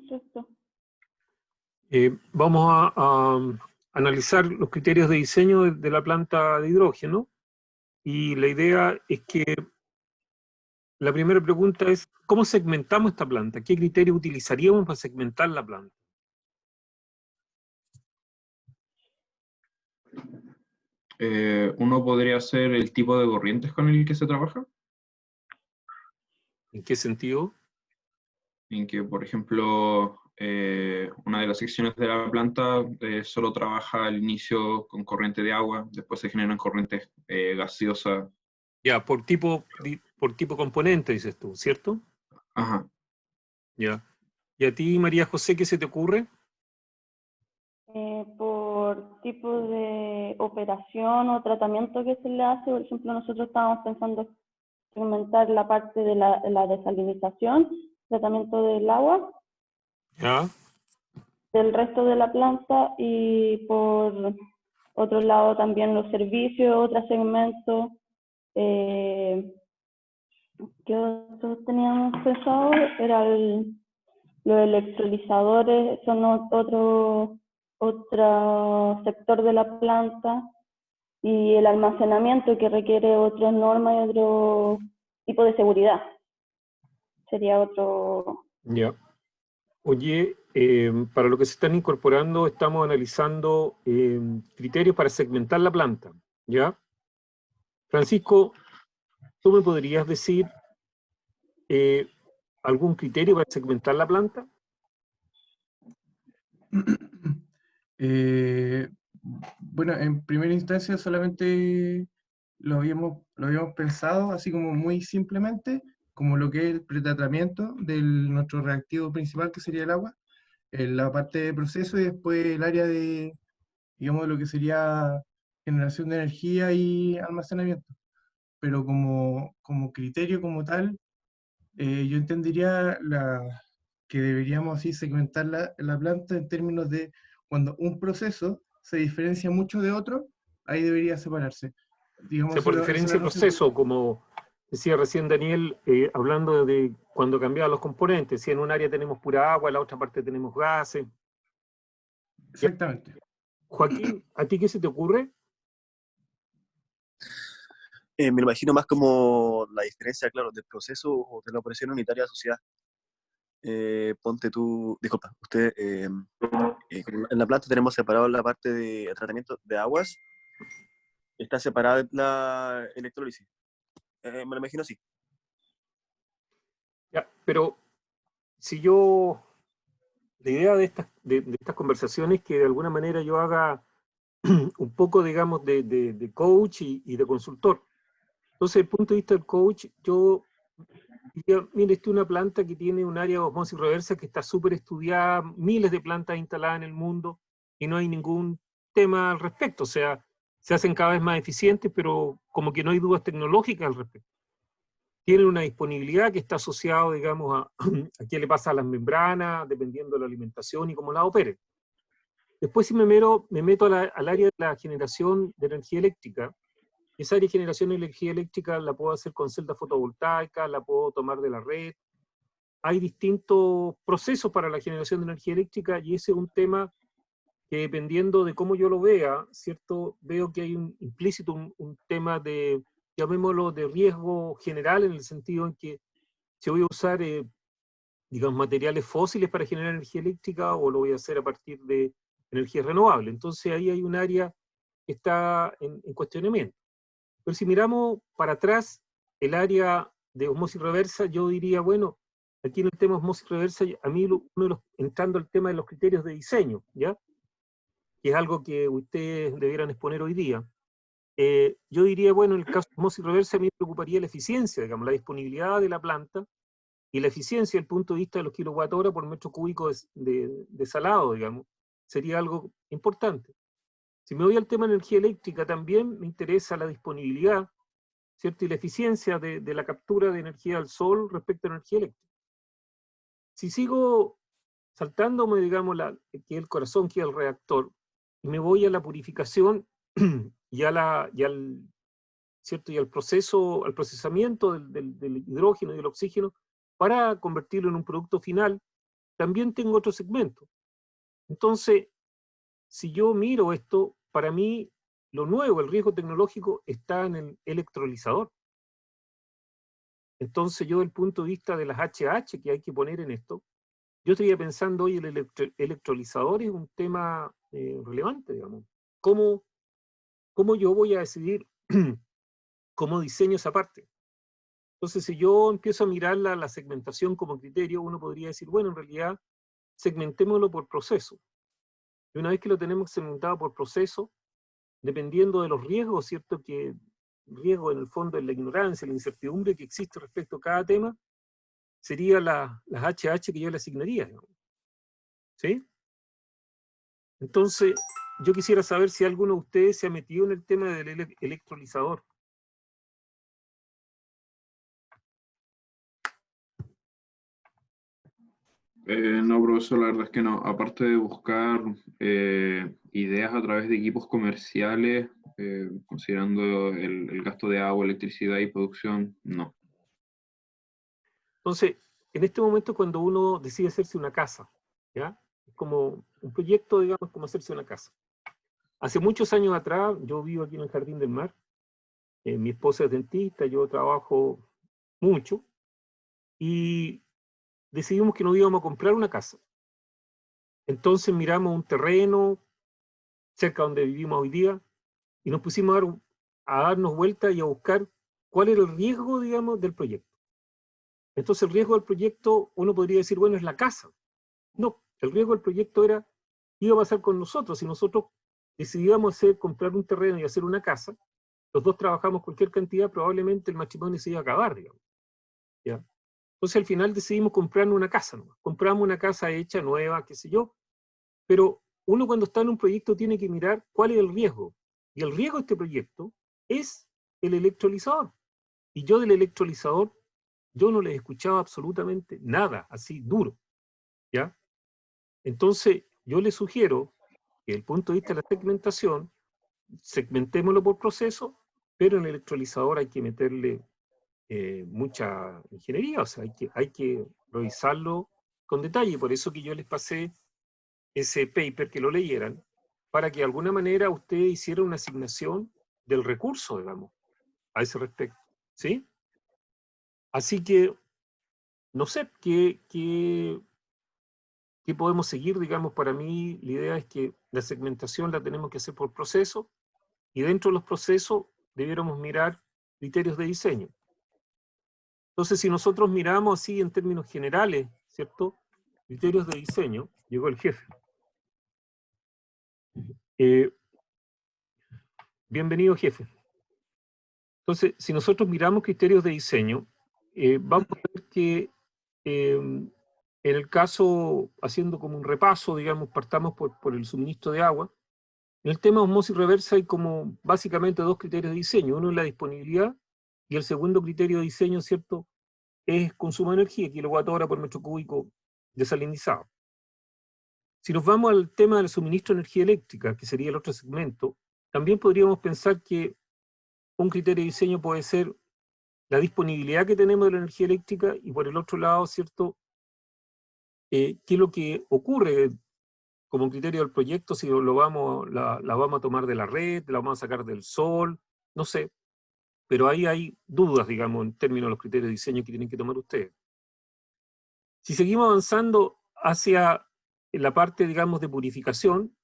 Cierto. Vamos a analizar los criterios de diseño de la planta de hidrógeno, y la idea es que la primera pregunta es, ¿cómo segmentamos esta planta? ¿Qué criterios utilizaríamos para segmentar la planta? Uno podría ser el tipo de corrientes con el que se trabaja, ¿En qué sentido? en que, por ejemplo, una de las secciones de la planta solo trabaja al inicio con corriente de agua, después se generan corrientes gaseosas. Ya, por tipo componente, dices tú, ¿cierto? Ajá. Ya. ¿Y a ti, María José, qué se te ocurre? Por tipo de operación o tratamiento que se le hace, por ejemplo, nosotros estábamos pensando segmentar la parte de la desalinización, tratamiento del agua, Ya. del resto de la planta, y por otro lado también los servicios, otro segmento. ¿Qué otros teníamos pensado? Era los electrolizadores, son otro sector de la planta, y el almacenamiento, que requiere otras normas y otro tipo de seguridad. Sería otro. Ya. Oye, para lo que se están incorporando, estamos analizando criterios para segmentar la planta, ¿ya? Francisco, ¿tú me podrías decir algún criterio para segmentar la planta? Bueno, en primera instancia solamente lo habíamos pensado así como muy simplemente, como lo que es el pretratamiento de nuestro reactivo principal, que sería el agua, en la parte de proceso, y después el área de, digamos, lo que sería generación de energía y almacenamiento. Pero como criterio como tal, yo entendería que deberíamos así segmentar la planta en términos de cuando un proceso se diferencia mucho de otro, ahí debería separarse. O Digamos, sea, por esa es diferencia la de concepción. proceso, como decía recién Daniel, hablando de cuando cambiaban los componentes, si en un área tenemos pura agua, en la otra parte tenemos gases. ¿Ya? Exactamente. Joaquín, ¿a ti qué se te ocurre? Me lo imagino más como la diferencia, claro, del proceso o de la operación unitaria asociada. Ponte tú, disculpa, usted, en la planta tenemos separado la parte de tratamiento de aguas, está separada la electrólisis. Me lo imagino así. Ya, pero si yo, la idea de estas conversaciones es que de alguna manera yo haga un poco, digamos, de coach y de consultor. Entonces, desde el punto de vista del coach, yo diría, mire, esta es una planta que tiene un área de osmosis reversa que está súper estudiada, miles de plantas instaladas en el mundo, y no hay ningún tema al respecto. O sea, se hacen cada vez más eficientes, pero como que no hay dudas tecnológicas al respecto. Tienen una disponibilidad que está asociada, digamos, a qué le pasa a las membranas, dependiendo de la alimentación y cómo la opere. Después, si me meto al área de la generación de energía eléctrica, esa área de generación de energía eléctrica la puedo hacer con celdas fotovoltaicas, la puedo tomar de la red. Hay distintos procesos para la generación de energía eléctrica, y ese es un tema que, dependiendo de cómo yo lo vea, ¿cierto? Veo que hay implícito un tema de, llamémoslo, de riesgo general, en el sentido en que si voy a usar, digamos, materiales fósiles para generar energía eléctrica, o lo voy a hacer a partir de energía renovable. Entonces ahí hay un área que está en cuestionamiento. Pero si miramos para atrás, el área de osmosis reversa, yo diría, bueno, aquí en el tema de osmosis reversa, a mí entrando al tema de los criterios de diseño, ¿ya? Que es algo que ustedes debieran exponer hoy día. Yo diría, bueno, en el caso de osmosis reversa, a mí me preocuparía la eficiencia, digamos, la disponibilidad de la planta y la eficiencia desde el punto de vista de los kilowatt-hora por metro cúbico de salado, digamos, sería algo importante. Si me voy al tema de energía eléctrica, también me interesa la disponibilidad, ¿cierto? Y la eficiencia de la captura de energía del sol respecto a la energía eléctrica. Si sigo saltándome, digamos, que es el corazón, que es el reactor, y me voy a la purificación ¿cierto? Y al proceso, al procesamiento del hidrógeno y del oxígeno para convertirlo en un producto final, también tengo otro segmento. Entonces, si yo miro esto, para mí lo nuevo, el riesgo tecnológico, está en el electrolizador. Entonces yo, desde el punto de vista de las HH que hay que poner en esto, yo estaría pensando, hoy el electrolizador es un tema relevante, digamos. ¿Cómo yo voy a decidir cómo diseño esa parte? Entonces, si yo empiezo a mirar la segmentación como criterio, uno podría decir, bueno, en realidad, segmentémoslo por proceso. Y una vez que lo tenemos segmentado por proceso, dependiendo de los riesgos, ¿cierto? Que riesgo en el fondo es la ignorancia, la incertidumbre que existe respecto a cada tema, sería las HH que yo le asignaría, ¿no? ¿Sí? Entonces, yo quisiera saber si alguno de ustedes se ha metido en el tema del electrolizador. No, profesor, la verdad es que no. Aparte de buscar ideas a través de equipos comerciales, considerando el gasto de agua, electricidad y producción, no. Entonces, en este momento cuando uno decide hacerse una casa, ¿ya? Es como un proyecto, digamos, como hacerse una casa. Hace muchos años atrás, yo vivo aquí en el Jardín del Mar, mi esposa es dentista, yo trabajo mucho, y decidimos que nos íbamos a comprar una casa. Entonces miramos un terreno cerca donde vivimos hoy día, y nos pusimos a darnos vueltas y a buscar cuál era el riesgo, digamos, del proyecto. Entonces el riesgo del proyecto, uno podría decir, bueno, es la casa. No, el riesgo del proyecto iba a pasar con nosotros. Si nosotros decidíamos comprar un terreno y hacer una casa, los dos trabajamos cualquier cantidad, probablemente el matrimonio se iba a acabar, digamos. ¿Ya? Entonces al final decidimos comprarnos una casa, ¿no? Compramos una casa hecha, nueva, qué sé yo, pero uno cuando está en un proyecto tiene que mirar cuál es el riesgo. Y el riesgo de este proyecto es el electrolizador. Y yo del electrolizador, yo no les escuchaba absolutamente nada, así duro, ¿ya? Entonces, yo les sugiero que desde el punto de vista de la segmentación, segmentémoslo por proceso, pero en el electrolizador hay que meterle mucha ingeniería, o sea, hay que revisarlo con detalle. Por eso que yo les pasé ese paper, que lo leyeran, para que de alguna manera usted hiciera una asignación del recurso, digamos, a ese respecto, ¿sí? Así que, no sé, ¿qué podemos seguir? Digamos, para mí la idea es que la segmentación la tenemos que hacer por proceso, y dentro de los procesos debiéramos mirar criterios de diseño. Entonces, si nosotros miramos así en términos generales, ¿cierto? Criterios de diseño, llegó el jefe. Bienvenido, jefe. Entonces, si nosotros miramos criterios de diseño, vamos a ver que en el caso, haciendo como un repaso, digamos, partamos por el suministro de agua. En el tema de osmosis reversa hay como básicamente dos criterios de diseño. Uno es la disponibilidad, y el segundo criterio de diseño, ¿cierto?, es consumo de energía, kilowatt-hora por metro cúbico desalinizado. Si nos vamos al tema del suministro de energía eléctrica, que sería el otro segmento, también podríamos pensar que un criterio de diseño puede ser la disponibilidad que tenemos de la energía eléctrica, y por el otro lado, ¿cierto?, qué es lo que ocurre como criterio del proyecto, si la vamos a tomar de la red, la vamos a sacar del sol, no sé, pero ahí hay dudas, digamos, en términos de los criterios de diseño que tienen que tomar ustedes. Si seguimos avanzando hacia la parte, digamos, de purificación,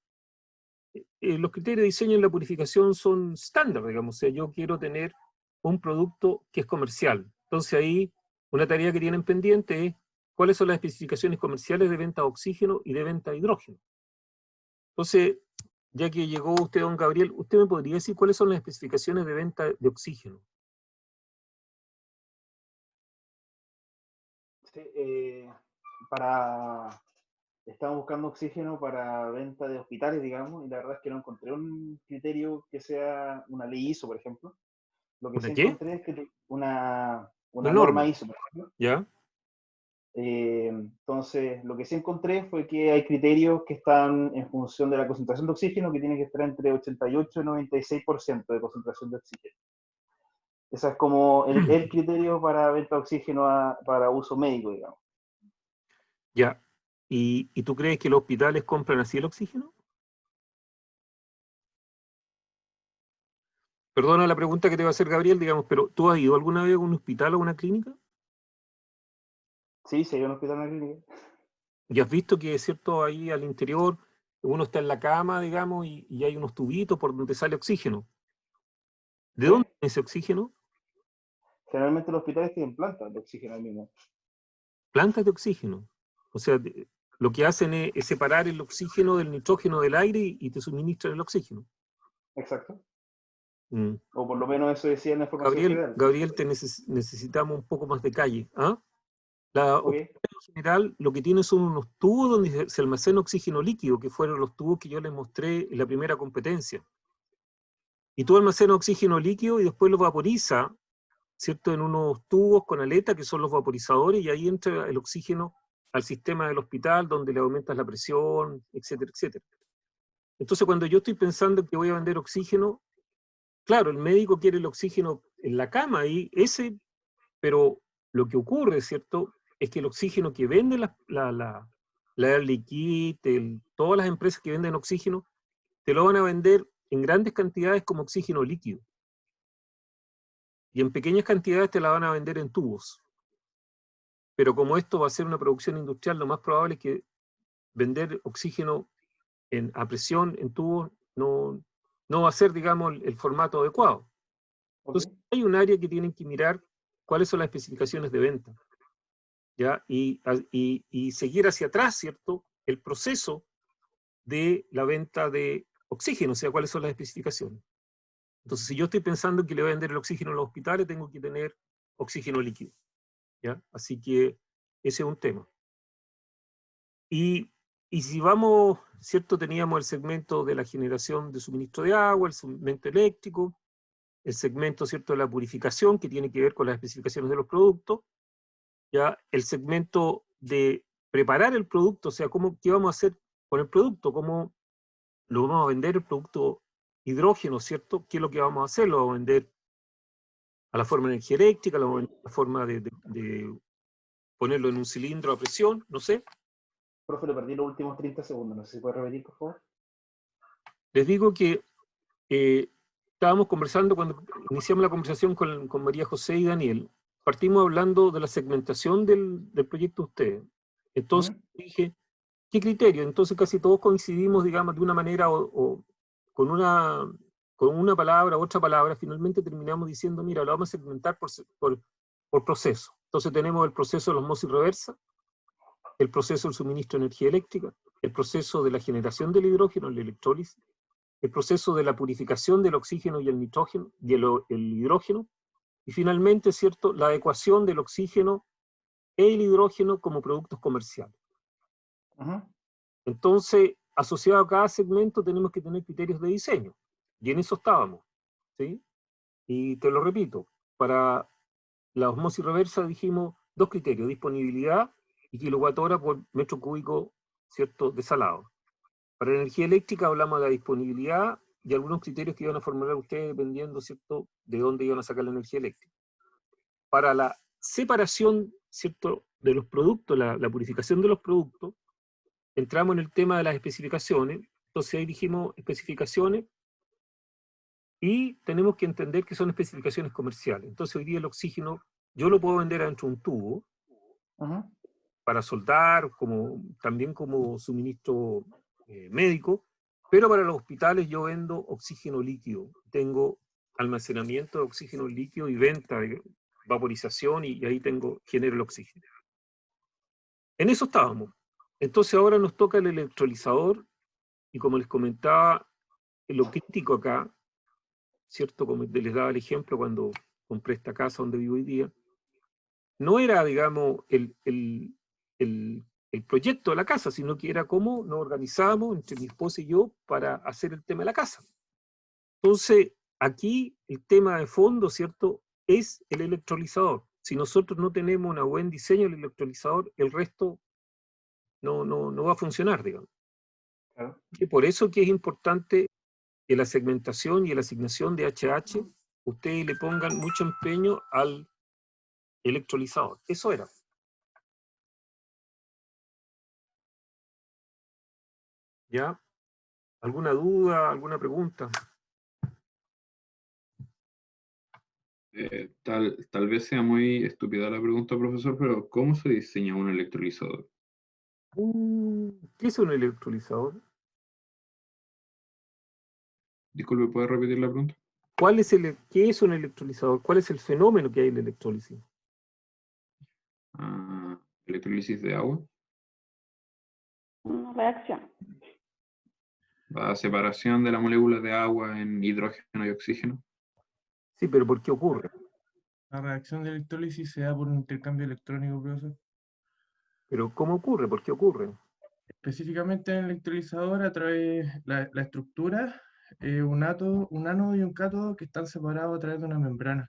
los criterios de diseño en la purificación son estándar, digamos, o sea, yo quiero tener un producto que es comercial. Entonces ahí una tarea que tienen pendiente es cuáles son las especificaciones comerciales de venta de oxígeno y de venta de hidrógeno. Entonces, ya que llegó usted, don Gabriel, ¿usted me podría decir cuáles son las especificaciones de venta de oxígeno? Sí, estamos buscando oxígeno para venta de hospitales, digamos, y la verdad es que no encontré un criterio que sea una ley ISO, por ejemplo. Lo que sí ¿Una qué? encontré es que una Una norma norma, ISO, por ejemplo. ¿ya? Entonces, lo que sí encontré fue que hay criterios que están en función de la concentración de oxígeno, que tiene que estar entre 88 y 96% de concentración de oxígeno. Ese es como el criterio para venta de oxígeno para uso médico, digamos. Ya. ¿Y tú crees que los hospitales compran así el oxígeno? Perdona la pregunta que te va a hacer Gabriel, digamos, pero ¿tú has ido alguna vez a un hospital o a una clínica? Sí, sí, hay un hospital en la clínica. ¿Y has visto que, es cierto, ahí al interior uno está en la cama, digamos, y hay unos tubitos por donde sale oxígeno? ¿De ¿Sí? dónde viene ese oxígeno? Generalmente los hospitales tienen plantas de oxígeno ahí mismo. Plantas de oxígeno. O sea, lo que hacen es separar el oxígeno del nitrógeno del aire y te suministran el oxígeno. Exacto. Mm. O por lo menos eso decía en la formación general. Gabriel, necesitamos un poco más de calle. ¿Ah? La Ok, oxígeno general lo que tiene son unos tubos donde se almacena oxígeno líquido, que fueron los tubos que yo les mostré en la primera competencia. Y tú almacenas oxígeno líquido y después lo vaporiza, ¿cierto? En unos tubos con aleta que son los vaporizadores, y ahí entra el oxígeno al sistema del hospital donde le aumentas la presión, etcétera, etcétera. Entonces, cuando yo estoy pensando que voy a vender oxígeno, claro, el médico quiere el oxígeno en la cama y pero lo que ocurre, ¿cierto? Es que el oxígeno que vende la Air Liquide, todas las empresas que venden oxígeno, te lo van a vender en grandes cantidades como oxígeno líquido. Y en pequeñas cantidades te la van a vender en tubos. Pero como esto va a ser una producción industrial, lo más probable es que vender oxígeno a presión en tubos no va a ser, digamos, el formato adecuado. ok. Entonces, hay un área que tienen que mirar cuáles son las especificaciones de venta, ¿ya? Y seguir hacia atrás, ¿cierto? El proceso de la venta de oxígeno, o sea, cuáles son las especificaciones. Entonces, si yo estoy pensando que le voy a vender el oxígeno a los hospitales, tengo que tener oxígeno líquido, ¿ya? Así que ese es un tema. Y si vamos, ¿cierto? Teníamos el segmento de la generación de suministro de agua, el segmento eléctrico, el segmento, ¿cierto?, de la purificación, que tiene que ver con las especificaciones de los productos, ya el segmento de preparar el producto, o sea, qué vamos a hacer con el producto, cómo lo vamos a vender, el producto hidrógeno, ¿cierto? ¿Qué es lo que vamos a hacer? Lo vamos a vender a la forma de energía eléctrica, lo vamos a vender a la forma de ponerlo en un cilindro a presión, no sé. Profe, le perdí los últimos 30 segundos. No sé si puede repetir, por favor. Les digo que estábamos conversando cuando iniciamos la conversación con María José y Daniel, partimos hablando de la segmentación del proyecto de ustedes. Entonces dije, ¿qué criterio? Entonces casi todos coincidimos, digamos, de una manera o con una palabra, otra palabra, finalmente terminamos diciendo, mira, lo vamos a segmentar por proceso. Entonces tenemos el proceso de la osmosis reversa, el proceso del suministro de energía eléctrica, el proceso de la generación del hidrógeno, la electrólisis, el proceso de la purificación del oxígeno y el nitrógeno y el hidrógeno, y finalmente, ¿cierto?, la adecuación del oxígeno e el hidrógeno como productos comerciales. Entonces, asociado a cada segmento tenemos que tener criterios de diseño, y en eso estábamos, ¿sí? Y te lo repito, para la osmosis reversa dijimos dos criterios, disponibilidad y kilowatt-hora por metro cúbico, ¿cierto?, desalado. Para la energía eléctrica hablamos de la disponibilidad y algunos criterios que iban a formular ustedes dependiendo, ¿cierto?, de dónde iban a sacar la energía eléctrica. Para la separación, ¿cierto?, de los productos, la purificación de los productos, entramos en el tema de las especificaciones. Entonces ahí dijimos especificaciones y tenemos que entender que son especificaciones comerciales. Entonces hoy día el oxígeno yo lo puedo vender adentro de un tubo para soldar, también como suministro médico, pero para los hospitales yo vendo oxígeno líquido. Tengo almacenamiento de oxígeno líquido y venta de vaporización y ahí genero el oxígeno. En eso estábamos. Entonces ahora nos toca el electrolizador y como les comentaba, lo crítico acá, ¿cierto? Como les daba el ejemplo cuando compré esta casa donde vivo hoy día, no era, digamos, el proyecto de la casa, sino que era cómo nos organizábamos entre mi esposa y yo para hacer el tema de la casa. Entonces, aquí el tema de fondo, ¿cierto?, es el electrolizador. Si nosotros no tenemos un buen diseño del electrolizador, el resto no va a funcionar, digamos. Claro. Y por eso que es importante que la segmentación y la asignación de HH, ustedes le pongan mucho empeño al electrolizador. Eso era. ¿Ya? ¿Alguna duda, alguna pregunta? Tal vez sea muy estúpida la pregunta, profesor, pero ¿cómo se diseña un electrolizador? ¿Qué es un electrolizador? Disculpe, ¿puede repetir la pregunta? ¿Qué es un electrolizador? ¿Cuál es el fenómeno que hay en la electrólisis? Electrólisis de agua. Una reacción. La separación de la molécula de agua en hidrógeno y oxígeno. Sí, pero ¿por qué ocurre? La reacción de electrólisis se da por un intercambio electrónico, profesor. ¿Pero cómo ocurre? ¿Por qué ocurre? Específicamente en el electrolizador, a través de la estructura, un ánodo y un cátodo que están separados a través de una membrana.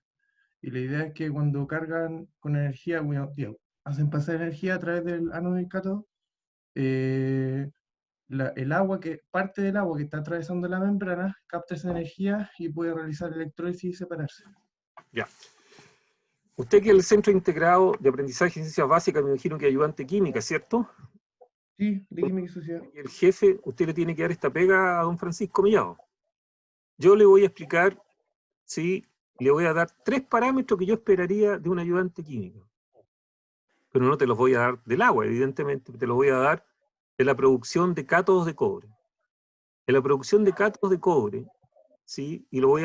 Y la idea es que cuando cargan con energía, bueno, digamos, hacen pasar energía a través del ánodo y el cátodo, eh, parte del agua que está atravesando la membrana capta esa energía y puede realizar electrólisis y separarse. Ya. Usted que es el Centro Integrado de Aprendizaje en Ciencias Básicas, me imagino que ayudante química, ¿cierto? Sí, de química y sociedad. Y el jefe, usted le tiene que dar esta pega a don Francisco Mellado. Yo le voy a explicar, sí, le voy a dar 3 parámetros que yo esperaría de un ayudante químico. Pero no te los voy a dar del agua, evidentemente, te los voy a dar de la producción de cátodos de cobre. En la producción de cátodos de cobre, ¿sí? Y te lo voy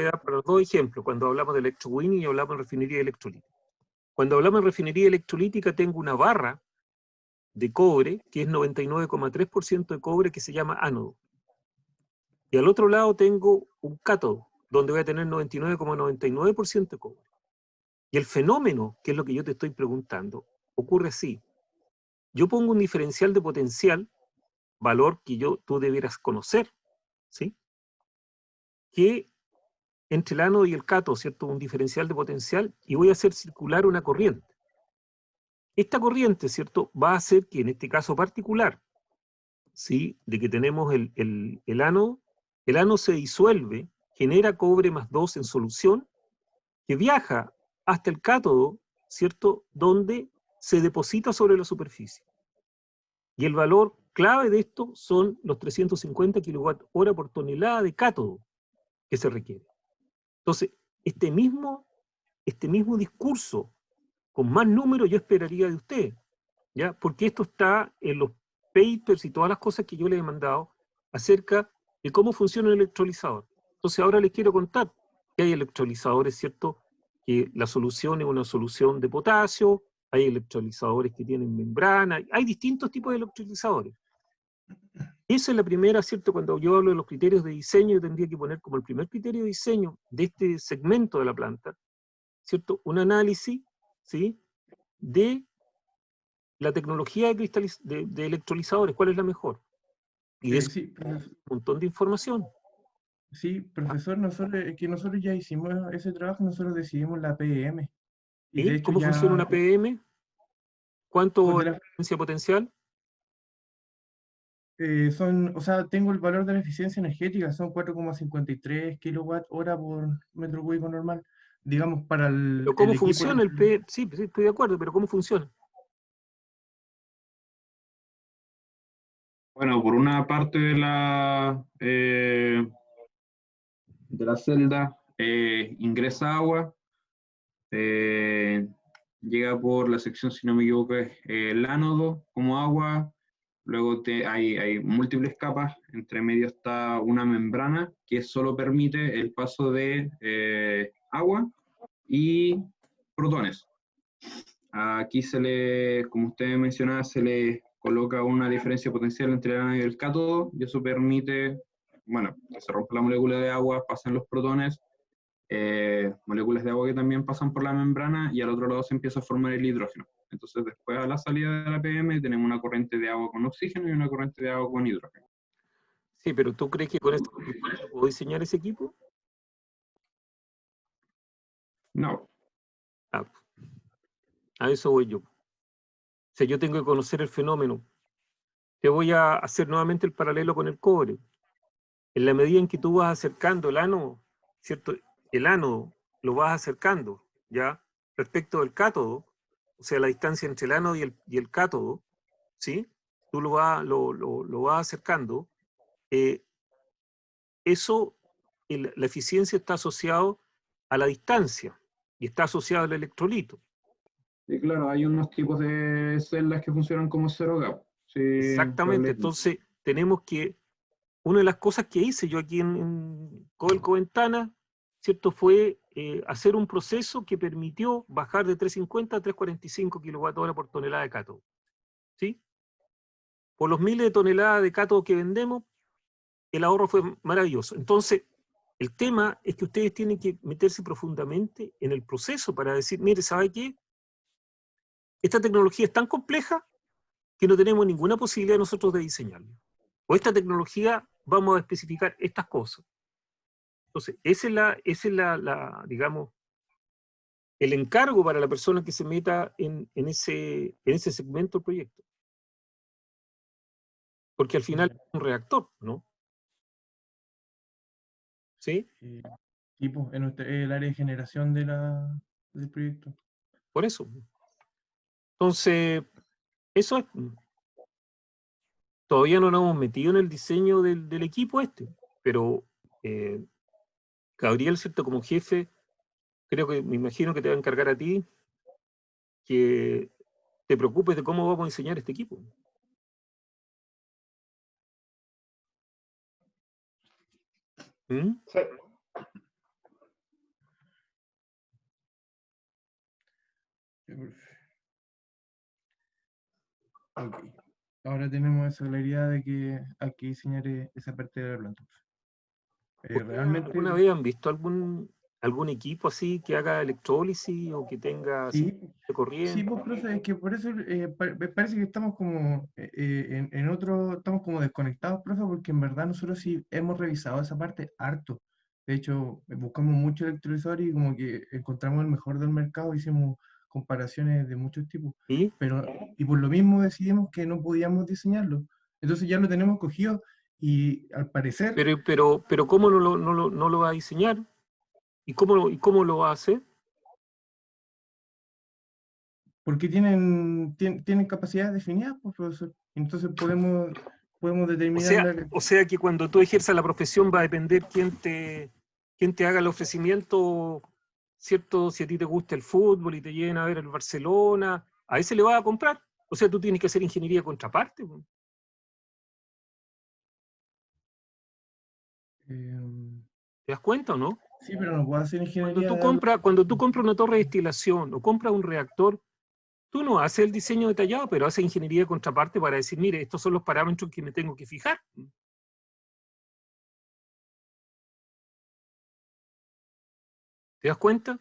a dar para los 2 ejemplos, cuando hablamos de electrowinning y hablamos de refinería electrolítica. Cuando hablamos de refinería electrolítica, tengo una barra de cobre, que es 99,3% de cobre, que se llama ánodo. Y al otro lado tengo un cátodo, donde voy a tener 99,99% de cobre. Y el fenómeno, que es lo que yo te estoy preguntando, ocurre así. Yo pongo un diferencial de potencial, valor que tú debieras conocer, ¿sí? Que entre el ánodo y el cátodo, ¿cierto? Un diferencial de potencial, y voy a hacer circular una corriente. Esta corriente, ¿cierto? Va a hacer que en este caso particular, ¿sí? De que tenemos el ánodo se disuelve, genera cobre más 2 en solución, que viaja hasta el cátodo, ¿cierto? Donde se deposita sobre la superficie. Y el valor clave de esto son los 350 kWh por tonelada de cátodo que se requiere. Entonces, este mismo discurso, con más números, yo esperaría de usted, ¿ya? Porque esto está en los papers y todas las cosas que yo le he mandado acerca de cómo funciona el electrolizador. Entonces, ahora les quiero contar que hay electrolizadores, ¿cierto? Que la solución es una solución de potasio, hay electrolizadores que tienen membrana, hay distintos tipos de electrolizadores. Esa es la primera, ¿cierto? Cuando yo hablo de los criterios de diseño, yo tendría que poner como el primer criterio de diseño de este segmento de la planta, ¿cierto? Un análisis, ¿sí? De la tecnología de electrolizadores, ¿cuál es la mejor? Y de eso Sí, un montón de información. sí, profesor, nosotros ya hicimos ese trabajo, nosotros decidimos la PEM. Y de ¿Sí? hecho ¿Cómo funciona una PM? ¿Cuánto pues es la eficiencia potencial? o sea, tengo el valor de la eficiencia energética, son 4,53 kilowatt hora por metro cúbico normal. Digamos, para ¿Pero el cómo equipo, funciona el PM? Sí, sí, estoy de acuerdo, pero ¿cómo funciona? Bueno, por una parte de la celda ingresa agua, llega por la sección, si no me equivoco, es el ánodo como agua, luego hay múltiples capas, entre medio está una membrana que solo permite el paso de agua y protones. Aquí como usted mencionaba, se le coloca una diferencia potencial entre el ánodo y el cátodo, y eso permite, bueno, que se rompa la molécula de agua, pasan los protones, moléculas de agua que también pasan por la membrana, y al otro lado se empieza a formar el hidrógeno. Entonces, después a la salida de la PM tenemos una corriente de agua con oxígeno y una corriente de agua con hidrógeno. Sí, pero ¿tú crees que con esto puedo diseñar ese equipo? No, Ah, a eso voy yo. O sea, yo tengo que conocer el fenómeno. Te voy a hacer nuevamente el paralelo con el cobre. En la medida en que tú vas acercando el ánodo, ¿cierto? El ánodo lo vas acercando, ¿ya? Respecto del cátodo, o sea, la distancia entre el ánodo y el cátodo, ¿sí? tú lo vas acercando, eso, la eficiencia está asociado a la distancia y está asociado al electrolito. Sí, claro, hay unos tipos de celdas que funcionan como zero gap. Sí, Exactamente, entonces tenemos que, una de las cosas que hice yo aquí en Codelco Ventana, ¿cierto? Fue hacer un proceso que permitió bajar de 350 a 345 kWh por tonelada de cátodo. ¿Sí? Por los miles de toneladas de cátodo que vendemos, el ahorro fue maravilloso. Entonces, el tema es que ustedes tienen que meterse profundamente en el proceso para decir, mire, ¿sabe qué? Esta tecnología es tan compleja que no tenemos ninguna posibilidad nosotros de diseñarla. O esta tecnología vamos a especificar estas cosas. Entonces, ese es digamos, el encargo para la persona que se meta en ese segmento del proyecto. Porque al final es un reactor, ¿no? ¿Sí? Tipo, en el área de generación del proyecto. Por eso. Entonces, eso es. Todavía no nos hemos metido en el diseño del equipo pero Gabriel, ¿cierto? Como jefe, me imagino que te va a encargar a ti que te preocupes de cómo vamos a diseñar este equipo. ¿Mm? Sí. Ok. Ahora tenemos esa claridad de que hay que diseñar esa parte de la planta. Realmente, ¿Alguna vez han visto algún equipo así que haga electrólisis o que tenga sí, de corriente? sí, pues, profe, es que por eso me parece que estamos como en otro, estamos como desconectados, profe, porque en verdad nosotros sí hemos revisado esa parte harto. De hecho, buscamos mucho electrolizador y como que encontramos el mejor del mercado, hicimos comparaciones de muchos tipos, ¿Sí? pero y por lo mismo decidimos que no podíamos diseñarlo. Entonces ya lo tenemos cogido y al parecer, Pero ¿cómo no lo va a diseñar? ¿Y cómo lo va a hacer? porque tienen capacidades definidas, pues, profesor. Entonces podemos determinar O sea que cuando tú ejerzas la profesión va a depender quién te haga el ofrecimiento, ¿cierto? Si a ti te gusta el fútbol y te lleven a ver el Barcelona, a ese le vas a comprar. O sea, tú tienes que hacer ingeniería de contraparte. ¿Te das cuenta o no? sí, pero no puedo hacer ingeniería. Cuando tú compras una torre de destilación o compras un reactor, tú no haces el diseño detallado, pero haces ingeniería de contraparte para decir, mire, estos son los parámetros que me tengo que fijar. ¿Te das cuenta?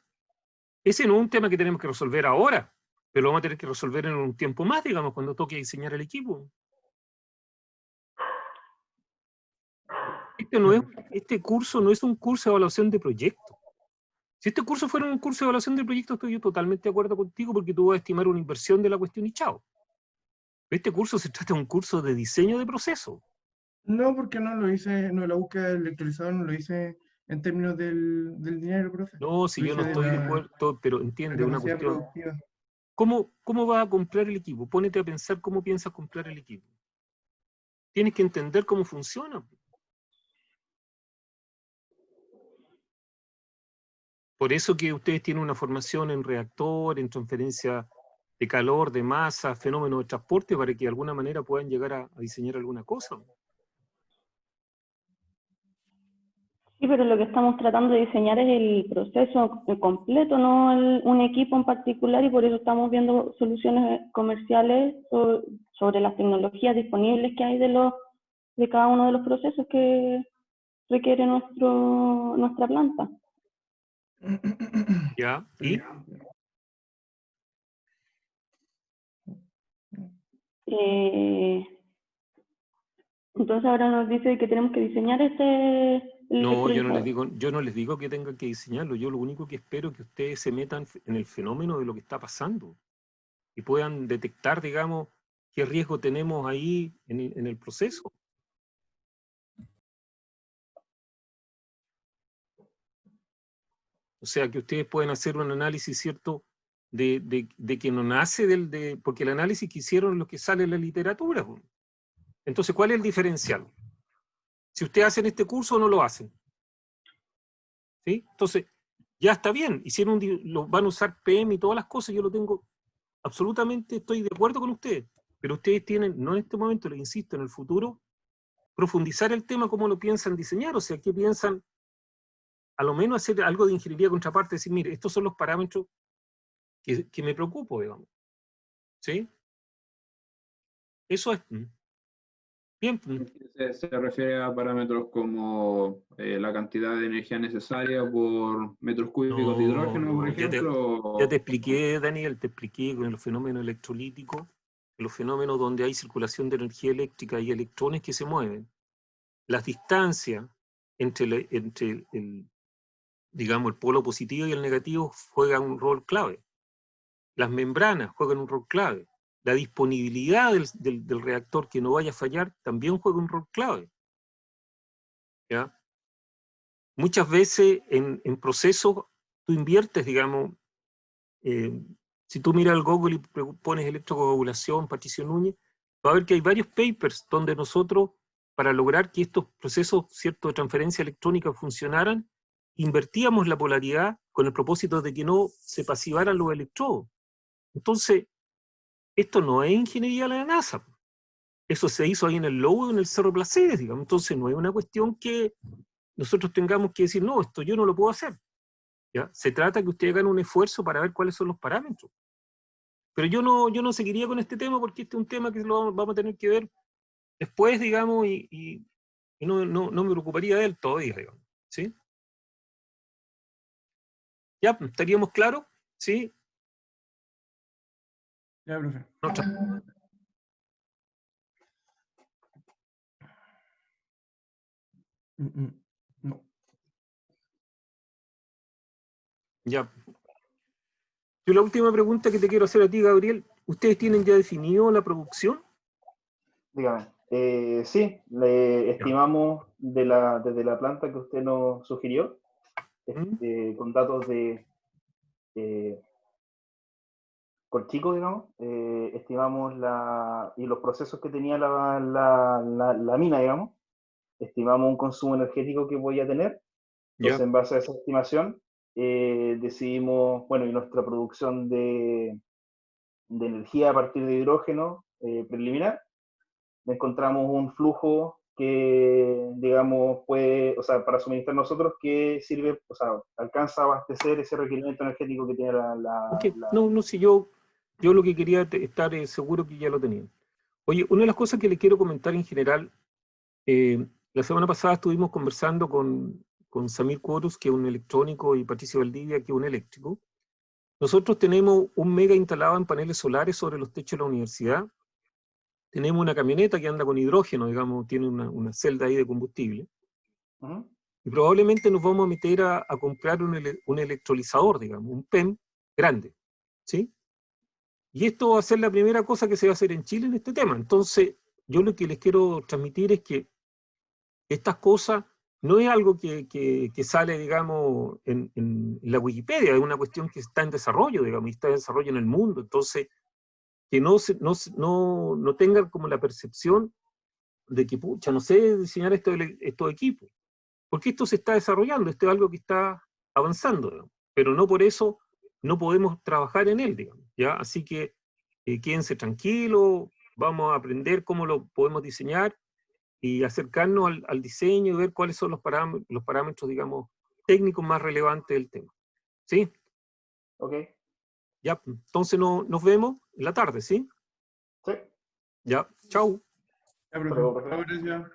Ese no es un tema que tenemos que resolver ahora, pero lo vamos a tener que resolver en un tiempo más, digamos, cuando toque diseñar el equipo. Este curso no es un curso de evaluación de proyectos. Si este curso fuera un curso de evaluación de proyectos, estoy yo totalmente de acuerdo contigo porque tú vas a estimar una inversión de la cuestión y chao. Este curso se trata de un curso de diseño de proceso. No, porque no lo hice, no, la búsqueda del electrolizador no lo hice en términos del dinero, profe. No, si Lo yo no hice de estoy de la acuerdo, pero entiende una capacidad cuestión. productiva. ¿Cómo vas a comprar el equipo? Pónete a pensar cómo piensas comprar el equipo. Tienes que entender cómo funciona. Por eso que ustedes tienen una formación en reactor, en transferencia de calor, de masa, fenómenos de transporte, para que de alguna manera puedan llegar a diseñar alguna cosa. Sí, pero lo que estamos tratando de diseñar es el proceso completo, no un equipo en particular, y por eso estamos viendo soluciones comerciales sobre las tecnologías disponibles que hay de cada uno de los procesos que requiere nuestra planta. ¿Ya? ¿Y? Entonces ahora nos dice que tenemos que diseñar el No, electrolizador. yo no les digo que tengan que diseñarlo. Yo lo único que espero es que ustedes se metan en el fenómeno de lo que está pasando y puedan detectar, digamos, qué riesgo tenemos ahí en el proceso. O sea, que ustedes pueden hacer un análisis, ¿cierto?, de que no nace porque el análisis que hicieron es lo que sale en la literatura. Entonces, ¿cuál es el diferencial? Si ustedes hacen este curso o no lo hacen. ¿Sí? Entonces, ya está bien, lo van a usar PM y todas las cosas, yo lo tengo absolutamente, estoy de acuerdo con ustedes, pero ustedes tienen, no en este momento, les insisto, en el futuro, profundizar el tema, cómo lo piensan diseñar, o sea, qué piensan, a lo menos hacer algo de ingeniería contraparte, decir, mire, estos son los parámetros que me preocupo, digamos. ¿Sí? Eso es. Bien. Se refiere a parámetros como la cantidad de energía necesaria por metros cúbicos de hidrógeno, por ejemplo. Ya te expliqué, Daniel, te expliqué con los fenómenos electrolíticos, los fenómenos donde hay circulación de energía eléctrica y electrones que se mueven. Las distancias entre digamos, el polo positivo y el negativo juegan un rol clave. Las membranas juegan un rol clave. La disponibilidad del reactor que no vaya a fallar también juega un rol clave. ¿Ya? Muchas veces en procesos tú inviertes, digamos, si tú miras el Google y pones electrocoagulación, Patricio Núñez, va a ver que hay varios papers donde nosotros, para lograr que estos procesos, cierto, de transferencia electrónica funcionaran, invertíamos la polaridad con el propósito de que no se pasivaran los electrodos. Entonces, esto no es ingeniería de la NASA. Eso se hizo ahí en el Lobo, en el Cerro Placeres, digamos. Entonces, no es una cuestión que nosotros tengamos que decir, no, esto yo no lo puedo hacer. ¿Ya? Se trata que ustedes hagan un esfuerzo para ver cuáles son los parámetros. Pero yo no seguiría con este tema porque este es un tema que lo vamos a tener que ver después, digamos, y no me preocuparía de él todavía, digamos. ¿Sí? ¿Ya? ¿Estaríamos claros? ¿Sí? Ya, profe. No. Ya. Yo la última pregunta que te quiero hacer a ti, Gabriel, ¿ustedes tienen ya definido la producción? Dígame. Sí, le estimamos desde la planta que usted nos sugirió, con datos de Colchico, digamos, estimamos y los procesos que tenía la mina, digamos, estimamos un consumo energético que voy a tener. Entonces, en base a esa estimación, decidimos, bueno, y nuestra producción de energía a partir de hidrógeno preliminar, encontramos un flujo que, digamos, puede, o sea, para suministrar nosotros, que sirve, o sea, alcanza a abastecer ese requerimiento energético que tiene Okay. No, si yo lo que quería estar seguro que ya lo tenían. Oye, una de las cosas que les quiero comentar en general, la semana pasada estuvimos conversando con Samir Cuotus, que es un electrónico, y Patricio Valdivia, que es un eléctrico. Nosotros tenemos un mega instalado en paneles solares sobre los techos de la universidad. Tenemos una camioneta que anda con hidrógeno, digamos, tiene una celda ahí de combustible. Y probablemente nos vamos a meter a comprar un electrolizador, digamos, un PEM grande, ¿sí? Y esto va a ser la primera cosa que se va a hacer en Chile en este tema. Entonces, yo lo que les quiero transmitir es que estas cosas no es algo que sale, digamos, en la Wikipedia, es una cuestión que está en desarrollo, digamos, y está en desarrollo en el mundo. Entonces, que no tengan como la percepción de que, pucha, no sé diseñar estos equipos, porque esto se está desarrollando, esto es algo que está avanzando, digamos, pero no por eso no podemos trabajar en él, digamos, ¿ya? Así que quédense tranquilos, vamos a aprender cómo lo podemos diseñar y acercarnos al diseño y ver cuáles son los parámetros, digamos, técnicos más relevantes del tema. ¿Sí? Ok. Ya, entonces nos vemos en la tarde, ¿sí? Sí. Ya, chau. Ya, profe. Chao, gracias.